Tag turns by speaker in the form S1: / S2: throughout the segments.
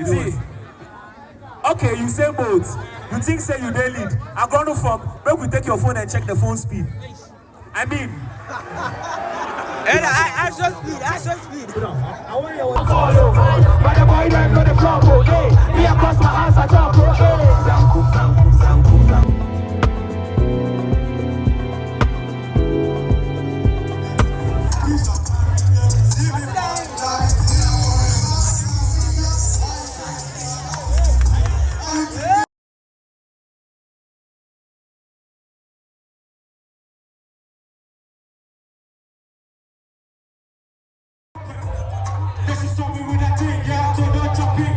S1: See, okay, you say both. You think say you dey lead. I'm going to from. Make we take your phone and check the phone speed. I mean.
S2: And I should speed.
S3: I want you to follow. But the boy don't know the floor, bro. Hey, me across my hands, I jump, bro. Hey, zanku. This is something with that thing, yeah, so don't jump in.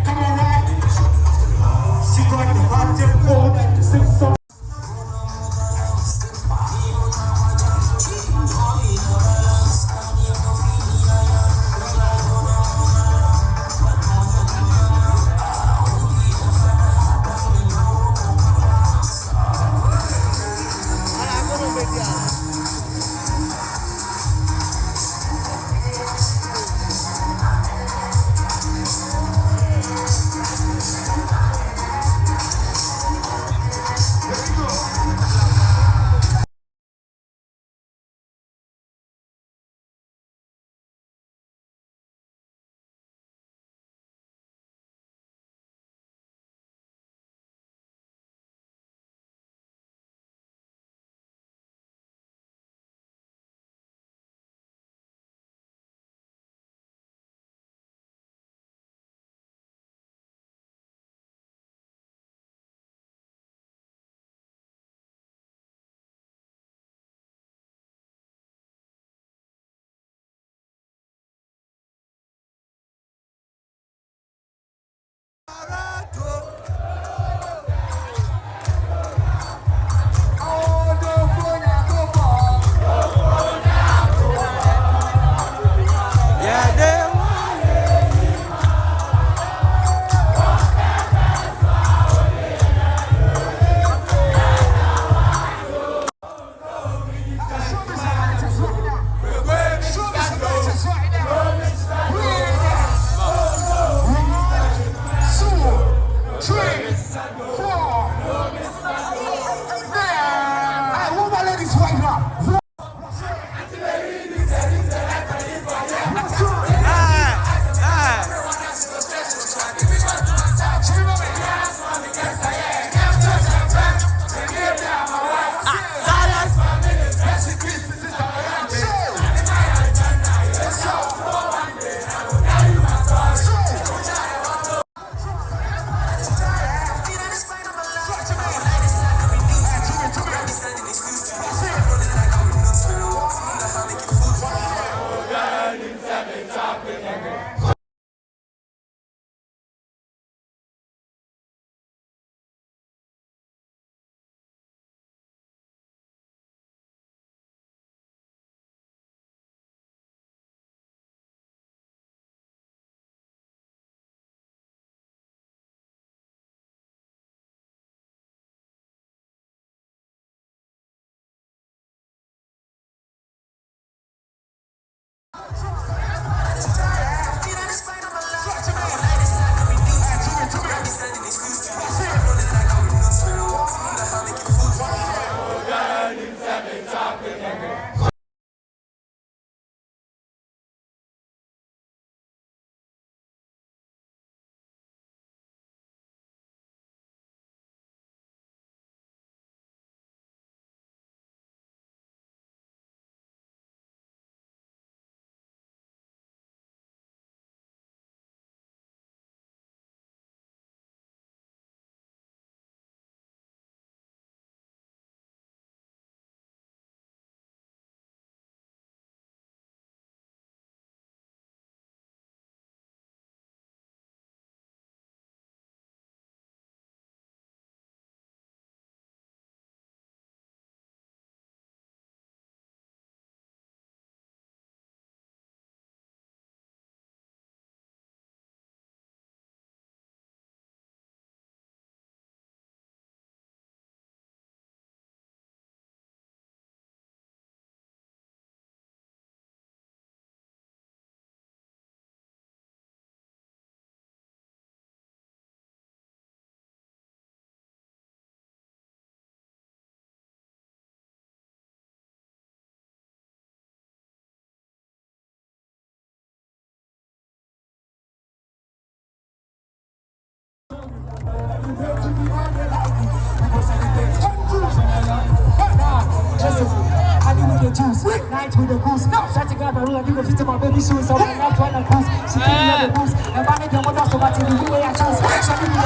S3: Juice, night with the goose. Setting up a rule, people fit my baby shoes. So I'm not trying to goose. She can't let the goose. And manage your mother so much in the way I choose. So give me the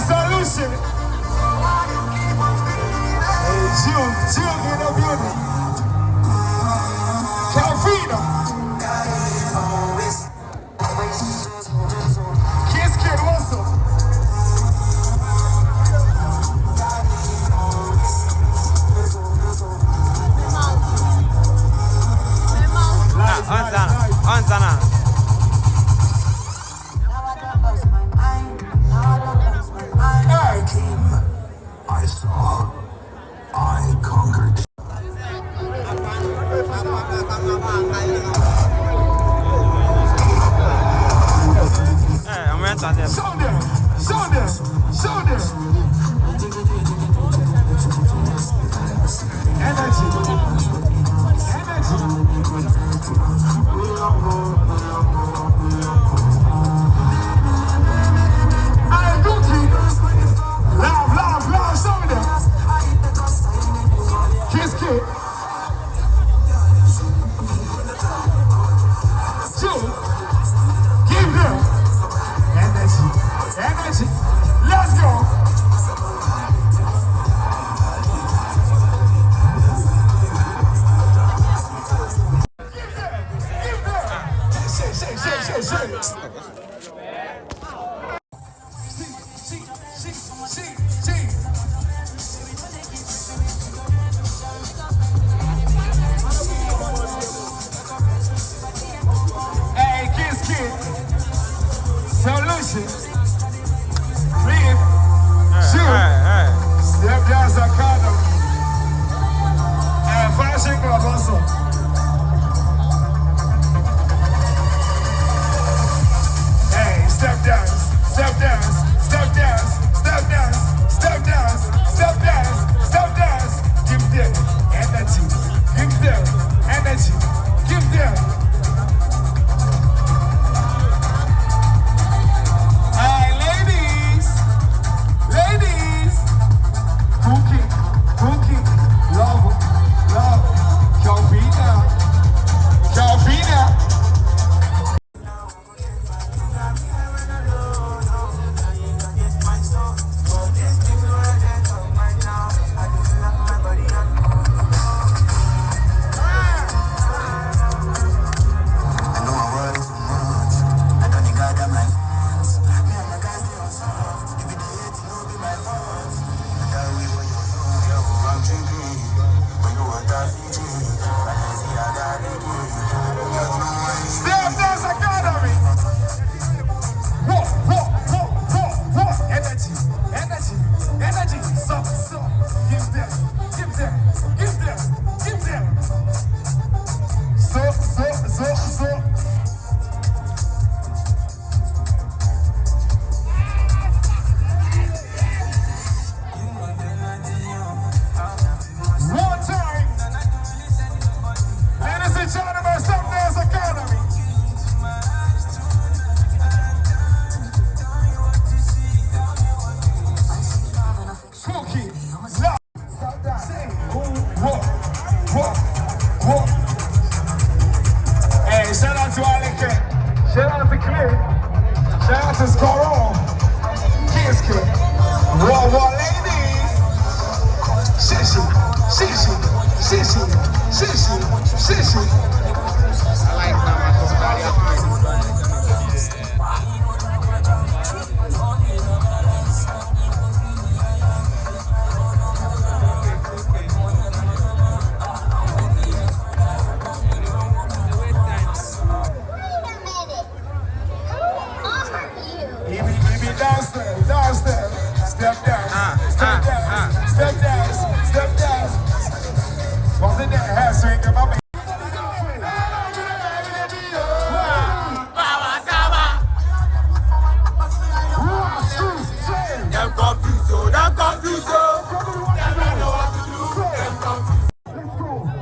S1: Solution. Hey, Jill in the building. Calvino. Kiss Kid Russell.
S2: Anzana.
S3: I saw. I conquered.
S2: I'm going to tell them.
S1: Show them. Energy. I do keep love, show them. Kiss Kid. Two. Give them. Energy. Let's go. Hey, Kiss Kid. Solution. Clean. Shoot. Step down Zakano. And Fashion Club also. Hey, step dance. Give them energy. Give them. Hey, ladies. Cookie. Love. Calvina. Step Dance Academy. Energy. So. Give them. So. One time. Ladies and gentlemen, Step Dance Academy. Cookie, love, sing, walk. Hey, shout out to Alec, shout out to Cliff, shout out to Scoron, Kiss Kid, Raw ladies, shishi.
S2: I like
S1: step dance, step dance, step dance, step dance. Wasn't that hair swing? Mama.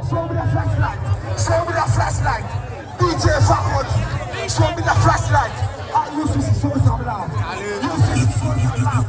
S1: Show me the flashlight. DJ Fakot, show me the flashlight. UCC, show me some love. UCC, show me some love.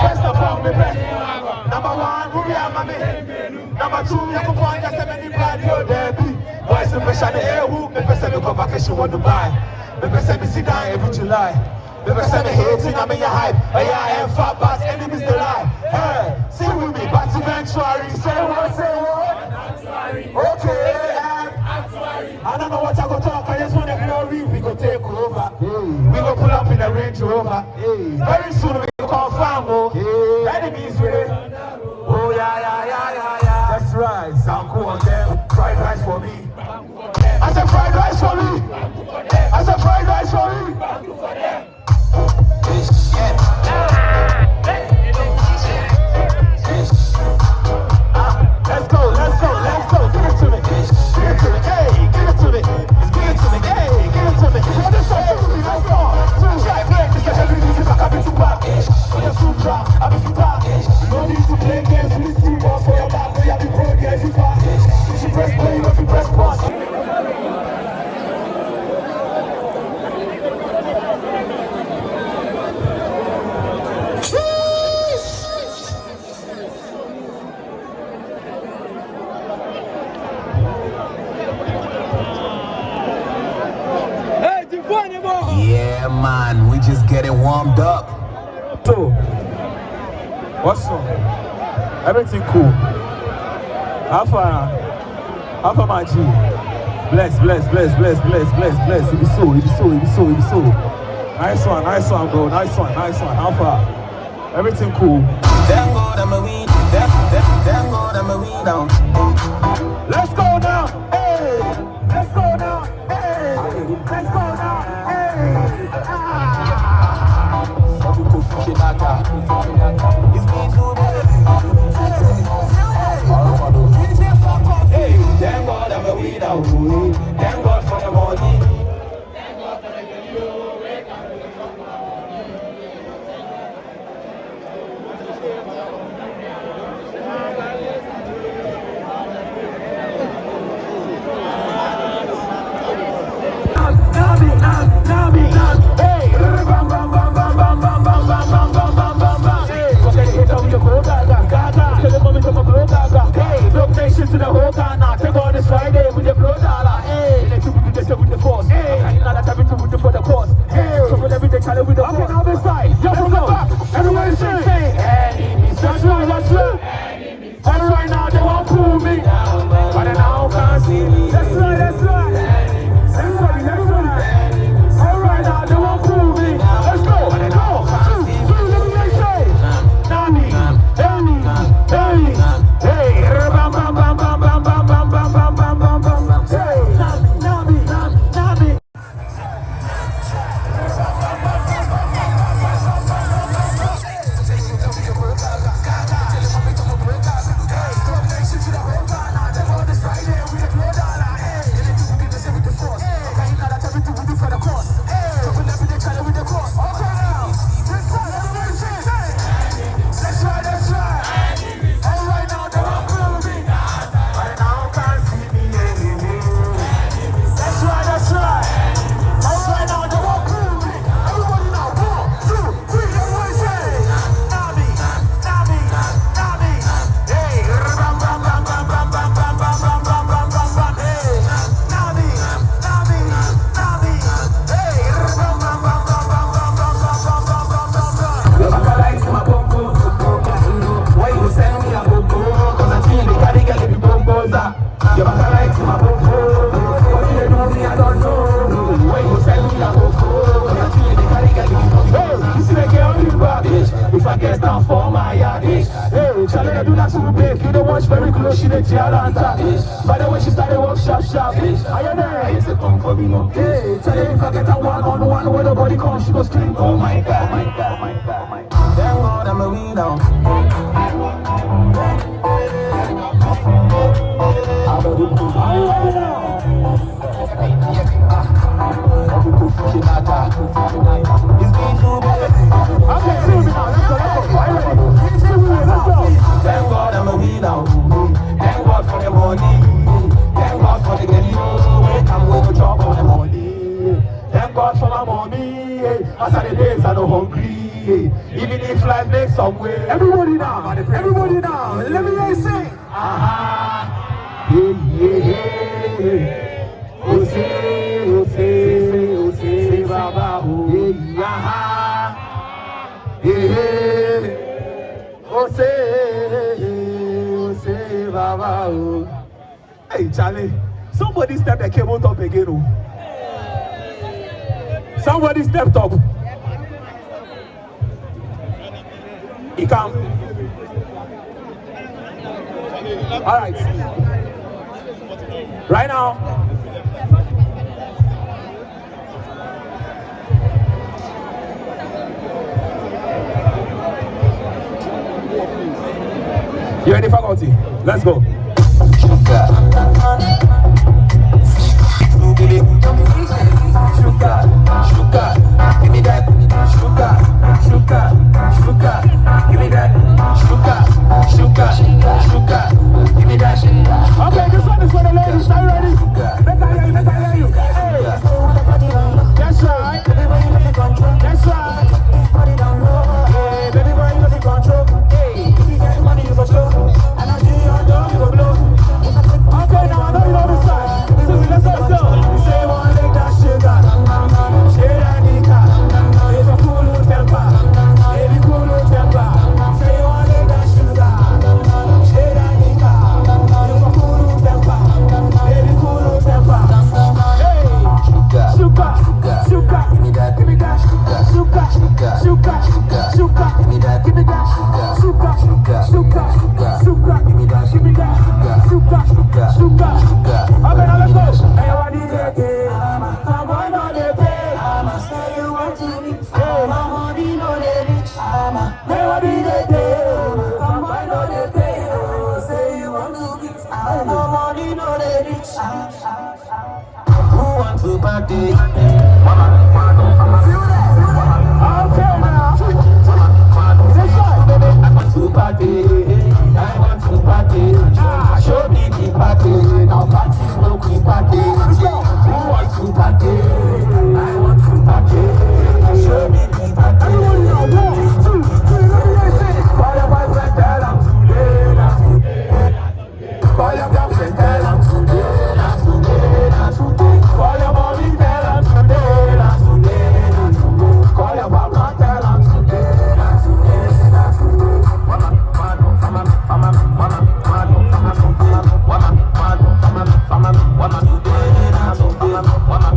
S1: First of all, number one, who are mommy? Number two, you can find us many brand new baby. Boys in Fresher, the air who me person me go vacation want to buy. Me person me sit down every July. Me person me hating, I'm in your hype. I am fat bass, enemies the lie. Hey, sing with me, but eventually say what? Okay, I don't know what I go talk. I just want to glory. We go take over. We go pull up in a Range Rover. Very soon we go confirm. Enemies ready. Oh yeah. That's right. Sound cool on them. Fried rice for me. I said fried rice for me. I said fried rice for me. Let's go. Give it to me. Hey, give it to me. Give it to me. Hey, give it to me. What is so good? Let's go. This is everything back. I've been too bad. I've been too bad. No need to play games with this team. For your back, we have the pro. Yeah, if you pass. If you press play, if you press pause.
S4: Yeah, man, we just getting warmed up.
S1: So, what's up? Everything cool. How far, my G? Bless. It be so. Nice one, bro. Nice one. How far? Everything cool.
S4: Thank God I'm a weed. Thank God I'm a weed down.
S1: Let's go now. Hey. Let's go now. Hey.
S4: It's me too, baby.
S1: Hey, thank God I'm a weed out. Thank God for the money. Hey, much, very close, she did Tiaranta. By the way, she started work sharp. Are you there?
S4: I used to come for me, no.
S1: Hey, tell her if I get a one-on-one when nobody comes, she go scream.
S4: Oh my God, my God, my God, my God. Thank God I'm a winner. It's been too bad.
S1: Okay, see me now. Let's go. Are you ready? Let's go.
S4: Thank God I'm a winner. Thank God for the money. Thank God for the girl. I'm going to drop on the money.
S1: Thank God for my money. As of the days I no hungry. Even if life makes some way. Everybody now. Let me hear you sing. Hey. Oh say, Baba. Oh say, Baba. Hey, Charlie. Somebody step the cable top again. Oh. Somebody stepped up. He come. All right. Right now. You ready, faculty? Let's go.
S4: Sugar. Give me that. Sugar. Give me that. Sugar. Give me that.
S1: Okay, this one is for the ladies. Are you ready? Make I hear you. Hey. That's right. That's right. Hey, baby boy, you got the control. Hey, if you get money, you go slow. And I see your door, you go blow. Okay, now I know you know this side. So let's go. Say one leg that sugar. Say that nigga. It's a cool temper. Baby, cool temper. Say one leg that sugar. Say that nigga. It's a cool temper. Baby, cool temper. Hey, sugar.
S4: Give me that.
S1: Give me that. Sugar. Give me that. Give me that. Sugar. Give me that. Sugar. Okay, now let's go. Hey, what is it? I'm going on the pay. Say you want to be. My money no they rich. Hey, what is it? I'm going on the pay. Say you want to be. My money no they rich.
S4: Who wants to party?
S1: Okay, now. This side, baby.
S4: I want to party. Show me the party. Now party, no quick party. Who wants to party? I want to party. Show me the party.
S1: Everybody now, 1, 2, 3, let me hear you say it.
S4: Call your boyfriend, tell him today. Call your girlfriend, tell him today.
S1: Call your mommy, tell her today.
S4: Call your mama, tell him today. Mama,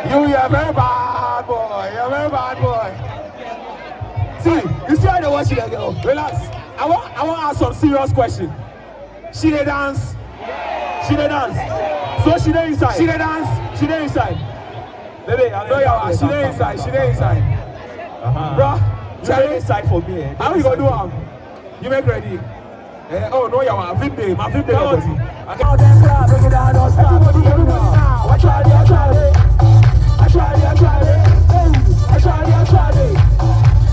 S1: You're a very bad boy. You're a very bad boy. See, you see how they watch it, girl. Relax. I want to ask some serious question. She dey dance. She dey dance. So she dey inside. She dey dance. She dey inside. Baby, I know you are. She dey inside. She dey inside. Bro, you dey inside for me. How you gonna do am? You make ready. Oh no, you are. Flip day. My flip day. I can't them crowd. Bring it down. Don't stop. Everybody now. I tried it. I tried it. I tried it. I tried it. I tried it. I tried it.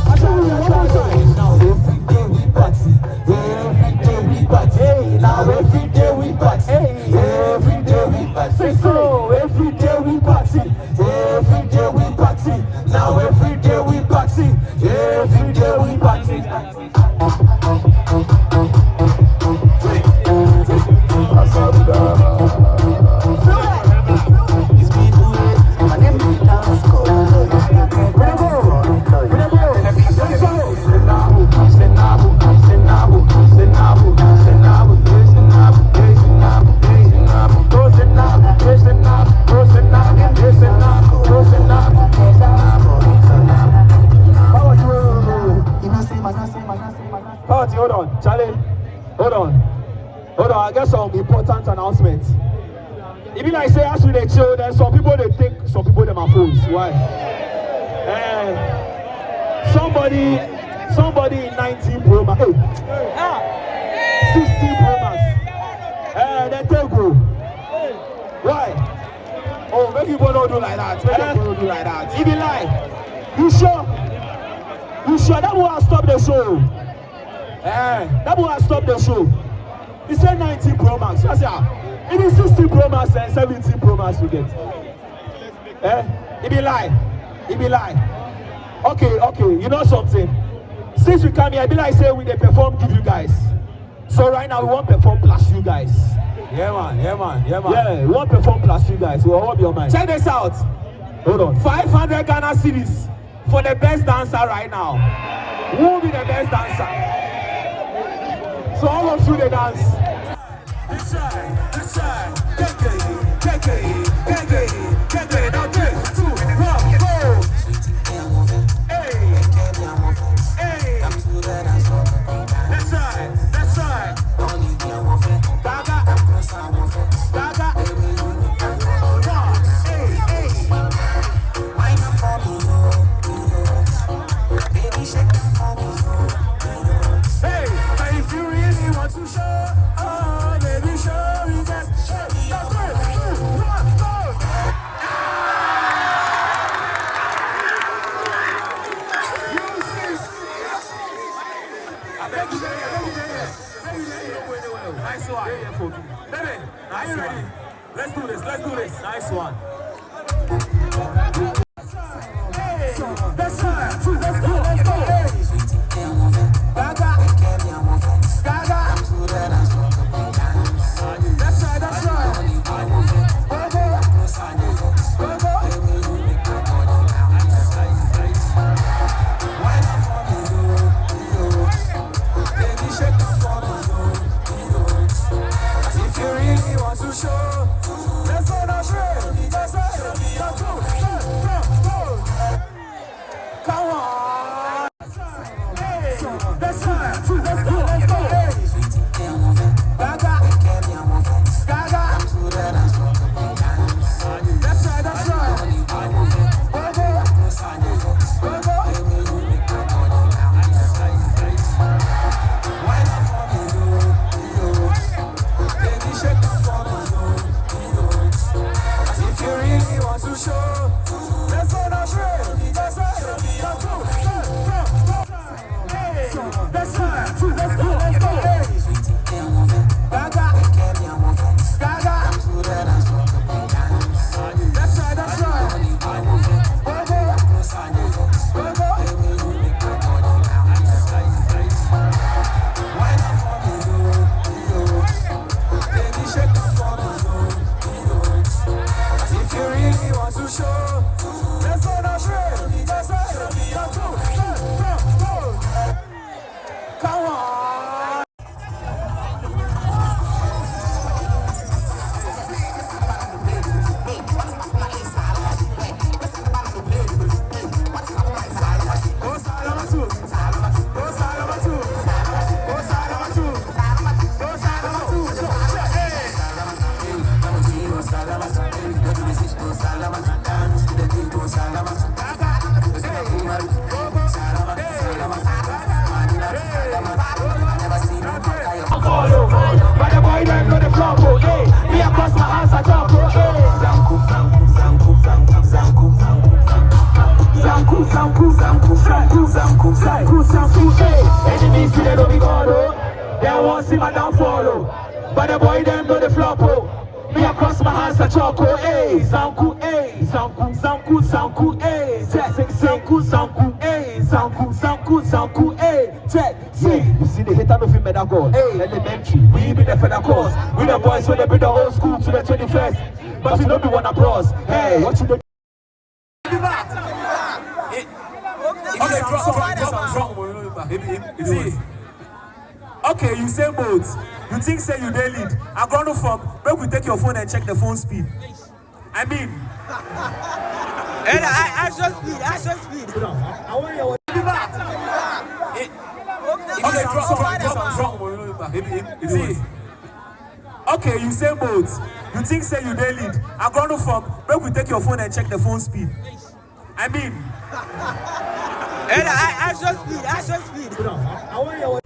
S1: I tried it. I tried it. Now every day we party. Every day we party. Hey, now every day we party. Every day we party. So every day we party. Every day we party. Now every day we party. Every day we party. Hold on, Charlie. Hold on. I got some important announcements. If you like say as we dey chill, then some people they take some people them are fools. Why? Somebody in 19 Pro Max. 16 Pro Max. They take go. Why? Oh, make people don't do like that. Make people don't do like that. If you like, you sure? That will stop the show. That will stop the show. He said 19 Pro Max. That's it. It is 16 Pro Max and 17 Pro Max you get. It be lie. Okay. You know something? Since we come here, it be like say we they perform give you guys. So right now we want perform plus you guys. Yeah man. Yeah, we want perform plus you guys. We'll hold your mind. Check this out. Hold on. 500 Ghana cedis for the best dancer right now. Who will be the best dancer? So all of you they dance. This side, now 3, 2, 1, go. Hey. This side. Gaga. Hey, if you really want to show, oh baby, show me that. That's 3, 2, 1, go. Nice one. Baby, are you ready? Let's do this. Nice one. Hey, that's right. Let's go. Gaga. That's right. If you really want to show, let's go now, come on. That's right. Let's go. Gaga. That's right. If you really want to show, let's go now, that's right. That's right. Let's go. Gaga. That's right. If you really want to show, let's go now, Follow, but the boy them know the flop, oh, hey. Me across my hands, I talk, oh, hey. Zanku, hey. Enemies see they don't be God, oh. They won't see my downfall, oh. But the boy them know the flop, oh. Me across my hands, I talk, oh, hey. Zanku, hey. Zanku, hey. Zanku, hey. Zanku, hey. Check, see. You see the hater of him, that God. Hey, elementary. We be the feather cause. We the boys when they bring the old school to the 21st. But you know we want applause. Hey, what you do?
S5: Okay, you say both. You think say you dey lead. I gonna fuck. Make we take your phone and check the phone speed. I mean,
S2: Action speed.
S5: okay, okay, you say both. You think say you dey lead. I gonna fuck. Make we take your phone and check the phone speed. I mean,
S2: Action speed.